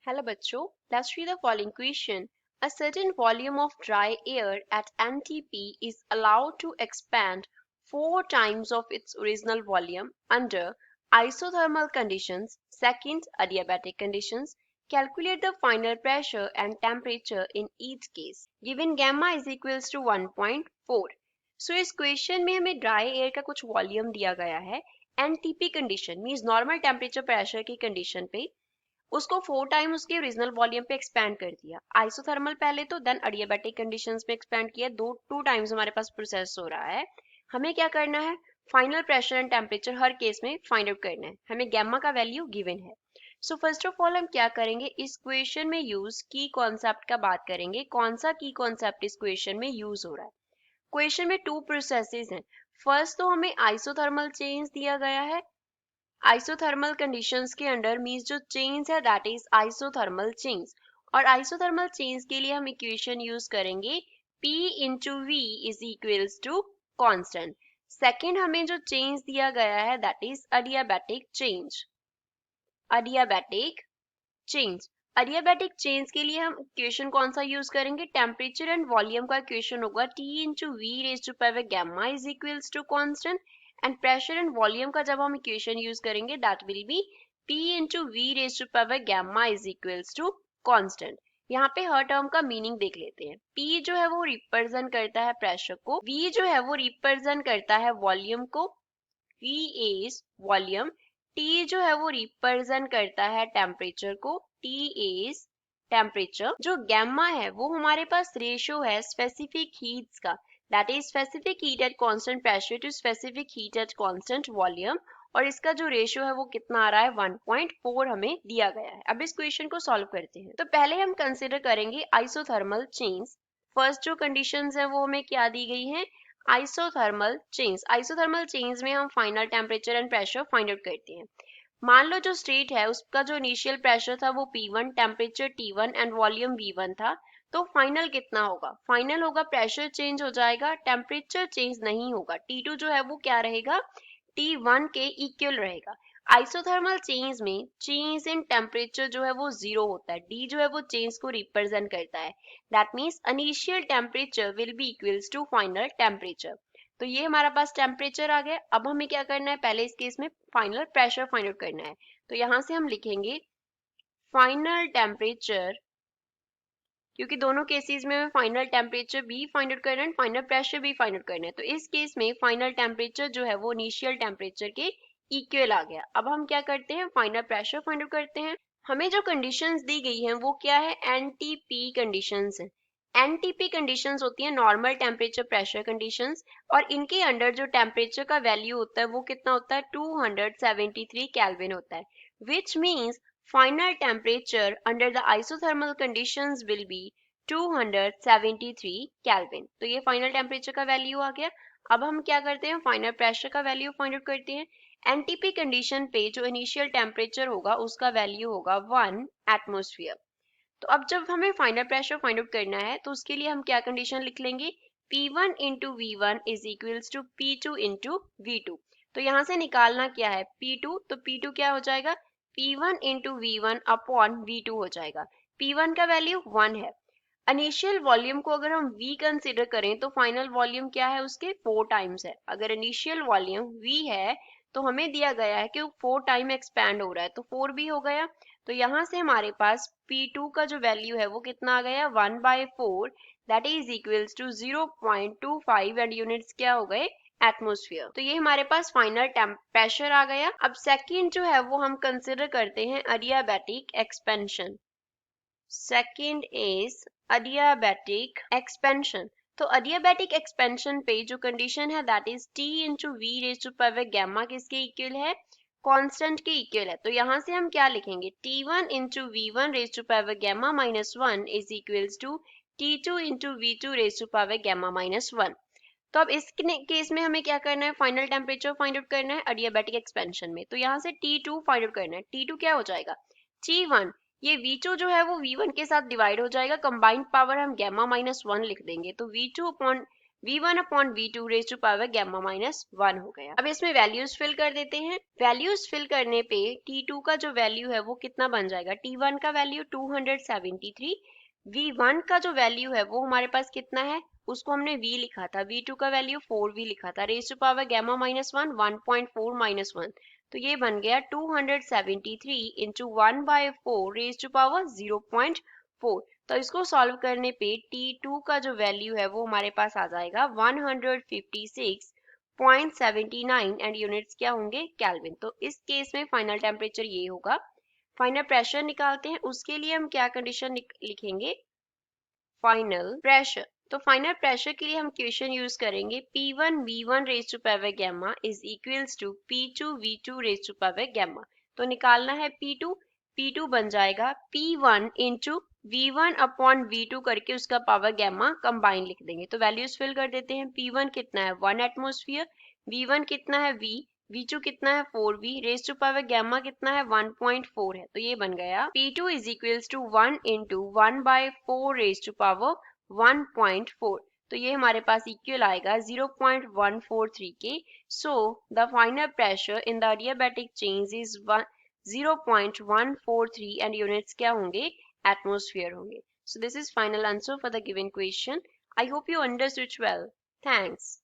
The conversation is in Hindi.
Hello बच्चों, let's read the following question. A certain volume of dry air at NTP is allowed to expand 4 times of its original volume under isothermal conditions. Second, adiabatic conditions. Calculate the final pressure and temperature in each case. Given gamma is equals to 1.4. So इस क्वेश्चन में हमें ड्राई एयर का कुछ वॉल्यूम दिया गया है NTP condition means normal temperature pressure की कंडीशन पे उसको 4 टाइम उसके ओरिजिनल वॉल्यूम पे एक्सपैंड कर दिया आइसोथर्मल पहले तो देन एडियाबैटिक कंडीशंस में एक्सपैंड किया टू टाइम्स हमारे पास प्रोसेस हो रहा है। हमें क्या करना है, final pressure and temperature her case में फाइंड आउट करना है। हमें गैमा का वैल्यू गिवन है। सो फर्स्ट ऑफ ऑल हम क्या करेंगे, इस क्वेश्चन में यूज की कॉन्सेप्ट का बात करेंगे। कौन सा की कॉन्सेप्ट इस क्वेश्चन में यूज हो रहा है। क्वेश्चन में 2 प्रोसेसेस हैं। फर्स्ट तो हमें आइसोथर्मल चेंज दिया गया है। आइसोथर्मल कंडीशंस के अंडर मींस जो चेंज है दैट इज आइसोथर्मल चेंज। और आइसोथर्मल चेंज के लिए हम इक्वेशन यूज करेंगे P into V is equals to constant. Second हमें जो चेंज दिया गया है that is adiabatic change. Adiabatic change adiabatic change के लिए हम इक्वेशन कौन सा यूज करेंगे, टेम्परेचर एंड वॉल्यूम का इक्वेशन होगा T into V raise to power gamma is equals to constant and pressure and volume का जब हम इक्वेशन यूज करेंगे that will be P into V raise to power gamma is equals to constant. यहाँ पे हर टर्म का मीनिंग देख लेते हैं। P जो है वो रिप्रेजेंट करता है प्रेशर को, V जो है वो रिप्रेजेंट करता है वॉल्यूम को, V इज वॉल्यूम, T जो है वो रिप्रेजेंट करता है टेम्परेचर को, T इज टेम्परेचर। जो गैमा है वो हमारे पास रेशियो है स्पेसिफिक हीट्स का, that is specific heat at constant pressure to specific heat at constant volume. और इसका जो रेशियो है वो कितना आ रहा है, 1.4 हमें दिया गया है। अब इस क्वेश्चन को सॉल्व करते हैं। तो पहले हम कंसिडर करेंगे आइसोथर्मल चेंज। फर्स्ट जो कंडीशंस है वो हमें क्या दी गई है, आइसोथर्मल चेंज। आइसोथर्मल चेंज में हम final temperature and pressure find out करते हैं। मान लो जो स्टेट है उसका जो इनिशियल प्रेशर था वो P1, temperature T1 and volume V1 था। तो फाइनल कितना होगा, फाइनल होगा प्रेशर चेंज हो जाएगा, टेम्परेचर चेंज नहीं होगा। T2 जो है वो क्या रहेगा, T1 के इक्वल रहेगा। आइसोथर्मल चेंज में चेंज इन टेम्परेचर जो है वो 0 होता है। D जो है वो चेंज को रिप्रेजेंट करता है। That means initial temperature will be equals to final temperature. तो ये हमारा पास टेम्परेचर आ गया। अब हमें क्या करना है, पहले इस केस में फाइनल प्रेशर फाइंड आउट करना है। तो यहाँ से हम लिखेंगे फाइनल टेम्परेचर, क्योंकि दोनों केसेस में फाइनल टेम्परेचर भी फाइंड आउट करना है, फाइनल प्रेशर भी फाइंड आउट करना है। तो इस केस में फाइनल टेम्परेचर जो है वो इनिशियल टेम्परेचर के इक्वल आ गया। अब हम क्या करते हैं, फाइनल प्रेशर फाइंड आउट करते हैं। हमें जो कंडीशंस दी गई हैं वो क्या है, एनटीपी कंडीशंस है। एनटीपी कंडीशंस होती है नॉर्मल टेम्परेचर प्रेशर कंडीशंस, और इनके अंडर जो टेम्परेचर का वैल्यू होता है वो कितना होता है, 273 केल्विन होता है, which means final temperature under the isothermal conditions will be 273 Kelvin। तो ये फाइनल टेम्परेचर का वैल्यू आ गया। अब हम क्या करते हैं, फाइनल प्रेशर का वैल्यू फाइंड आउट करते हैं। एनटीपी कंडीशन पे जो इनिशियल टेम्परेचर होगा उसका वैल्यू होगा 1 एटमोस्फियर। तो अब जब हमें फाइनल प्रेशर फाइंड आउट करना है तो उसके लिए हम क्या कंडीशन लिख लेंगे, P1 into V1 is equals to P2 into V2। तो यहाँ से निकालना क्या है, P2, तो P2 क्या हो जाएगा, P1 into V1 upon V2 हो जाएगा। P1 का वैल्यू 1 है। इनिशियल वॉल्यूम को अगर हम V कंसिडर करें तो फाइनल वॉल्यूम क्या है, उसके 4 टाइम्स है। अगर इनिशियल वॉल्यूम V है तो हमें दिया गया है कि वो 4 टाइम एक्सपैंड हो रहा है, तो 4 भी हो गया। तो यहाँ से हमारे पास P2 का जो वैल्यू है वो कितना आ गया, 1/4, that is equals to 0.25 and units क्या हो गए, एटमोस्फियर। तो ये हमारे पास फाइनल प्रेशर आ गया। अब सेकंड जो है वो हम कंसिडर करते हैं adiabatic expansion. Second is adiabatic expansion. तो अडियाबैटिक एक्सपेंशन पे जो कंडीशन है that is T into V raise to power gamma किसके इक्वल है, कांस्टेंट के इक्वल है। तो यहाँ से हम क्या लिखेंगे, T1 into V1 raise to power gamma minus 1 is equals to T2 into V2 raise to power gamma minus 1। तो अब इस केस में हमें क्या करना है, फाइनल टेम्परेचर फाइंड आउट करना है अडियाबैटिक एक्सपेंशन में। तो यहाँ से T2 फाइंड आउट करना है। T2 क्या हो जाएगा, T1, ये V2 जो है वो V1 के साथ डिवाइड हो जाएगा, कंबाइंड पावर हम गैमा माइनस 1 लिख देंगे। तो V2 upon V1 upon V2 raise to power gamma minus 1 हो गया। अब इसमें वैल्यूज फिल कर देते हैं। वैल्यूज फिल करने पे T2 का जो वैल्यू है वो कितना बन जाएगा, T1 का वैल्यू 273, V1 का जो वैल्यू है वो हमारे पास कितना है, उसको हमने V लिखा था, V2 का वैल्यू 4V लिखा था, raise to power gamma minus 1 1.4 minus 1, तो ये बन गया 273 इंटू 1/4 रेज टू पावर 0.4। तो इसको सॉल्व करने पे T2 का जो वैल्यू है वो हमारे पास आ जाएगा 156.79 एंड यूनिट्स क्या होंगे, केल्विन। तो इस केस में फाइनल टेम्परेचर ये होगा। फाइनल प्रेशर निकालते हैं, उसके लिए हम क्या कंडीशन लिखेंगे, फाइनल प्रेशर। तो फाइनल प्रेशर के लिए हम इक्वेशन यूज करेंगे P1 V1 raise to power gamma is equals to P2 V2 raise to power gamma. तो निकालना है P2 बन जाएगा P1 into V1 upon V2 करके उसका पावर गैमा कंबाइन लिख देंगे। तो वैल्यूज फिल कर देते हैं। P1 कितना है 1 एटमोस्फियर, V1 कितना है V, V2 कितना है 4V, raise to power gamma कितना है 1.4 है। तो ये बन गया P2 is equals to 1 into 1/4 raise to power 1.4। तो ये हमारे पास इक्वल आएगा 0.143 के। So the final pressure in the adiabatic change is 0.143 and units क्या होंगे, एटमोस्फियर होंगे। So this is final answer for the given question. I hope you understood well. Thanks.